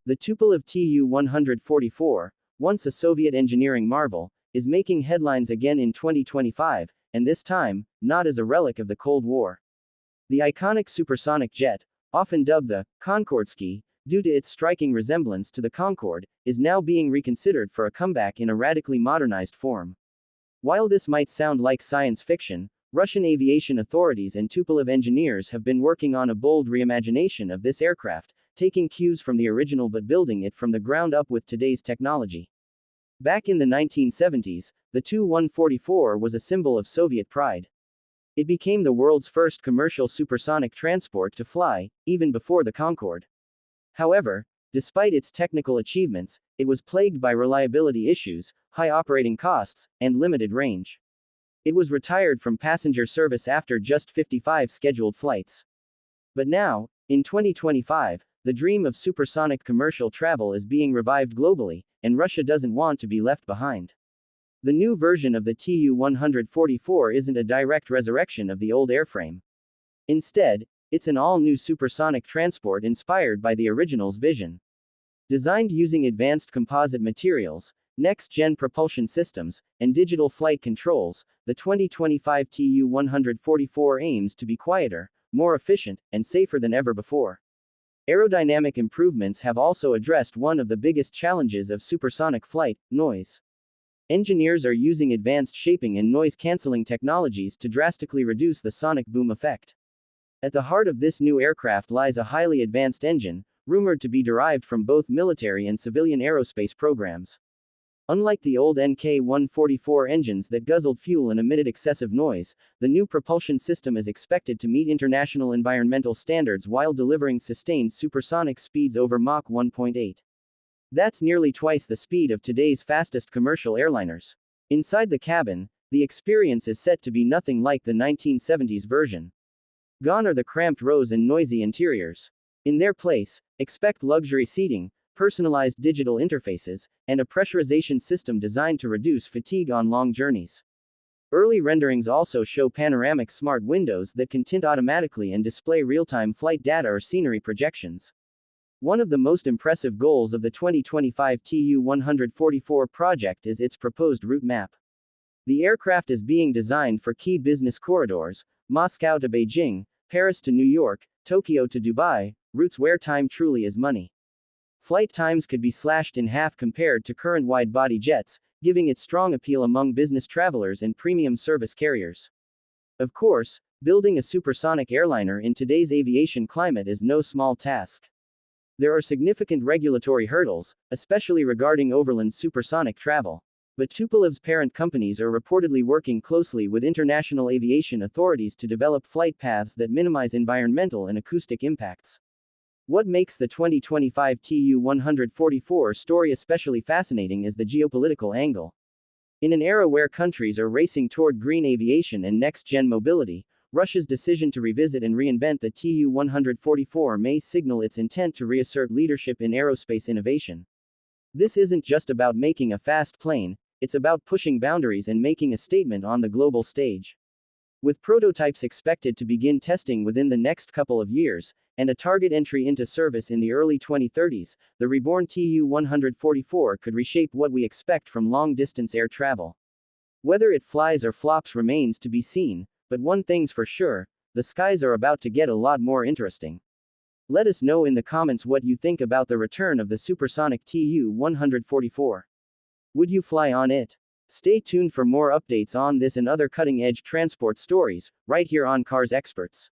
The Tupolev Tu-144, once a Soviet engineering marvel, is making headlines again in 2025, and this time, not as a relic of the Cold War. The iconic supersonic jet, often dubbed the Concordsky, due to its striking resemblance to the Concorde, is now being reconsidered for a comeback in a radically modernized form. While this might sound like science fiction, Russian aviation authorities and Tupolev engineers have been working on a bold reimagination of this aircraft, taking cues from the original but building it from the ground up with today's technology. Back in the 1970s, the Tu-144 was a symbol of Soviet pride. It became the world's first commercial supersonic transport to fly, even before the Concorde. However, despite its technical achievements, it was plagued by reliability issues, high operating costs, and limited range. It was retired from passenger service after just 55 scheduled flights. But now, in 2025, the dream of supersonic commercial travel is being revived globally, and Russia doesn't want to be left behind. The new version of the Tu-144 isn't a direct resurrection of the old airframe. Instead, it's an all-new supersonic transport inspired by the original's vision. Designed using advanced composite materials, next-gen propulsion systems, and digital flight controls, the 2025 Tu-144 aims to be quieter, more efficient, and safer than ever before. Aerodynamic improvements have also addressed one of the biggest challenges of supersonic flight: noise. Engineers are using advanced shaping and noise-canceling technologies to drastically reduce the sonic boom effect. At the heart of this new aircraft lies a highly advanced engine, rumored to be derived from both military and civilian aerospace programs. Unlike the old NK-144 engines that guzzled fuel and emitted excessive noise, the new propulsion system is expected to meet international environmental standards while delivering sustained supersonic speeds over Mach 1.8. That's nearly twice the speed of today's fastest commercial airliners. Inside the cabin, the experience is set to be nothing like the 1970s version. Gone are the cramped rows and noisy interiors. In their place, expect luxury seating, personalized digital interfaces, and a pressurization system designed to reduce fatigue on long journeys. Early renderings also show panoramic smart windows that can tint automatically and display real-time flight data or scenery projections. One of the most impressive goals of the 2025 Tu-144 project is its proposed route map. The aircraft is being designed for key business corridors: Moscow to Beijing, Paris to New York, Tokyo to Dubai, routes where time truly is money. Flight times could be slashed in half compared to current wide-body jets, giving it strong appeal among business travelers and premium service carriers. Of course, building a supersonic airliner in today's aviation climate is no small task. There are significant regulatory hurdles, especially regarding overland supersonic travel. But Tupolev's parent companies are reportedly working closely with international aviation authorities to develop flight paths that minimize environmental and acoustic impacts. What makes the 2025 Tu-144 story especially fascinating is the geopolitical angle. In an era where countries are racing toward green aviation and next-gen mobility, Russia's decision to revisit and reinvent the Tu-144 may signal its intent to reassert leadership in aerospace innovation. This isn't just about making a fast plane, it's about pushing boundaries and making a statement on the global stage. With prototypes expected to begin testing within the next couple of years, and a target entry into service in the early 2030s, the reborn Tu-144 could reshape what we expect from long-distance air travel. Whether it flies or flops remains to be seen, but one thing's for sure: the skies are about to get a lot more interesting. Let us know in the comments what you think about the return of the supersonic Tu-144. Would you fly on it? Stay tuned for more updates on this and other cutting-edge transport stories, right here on Cars Experts.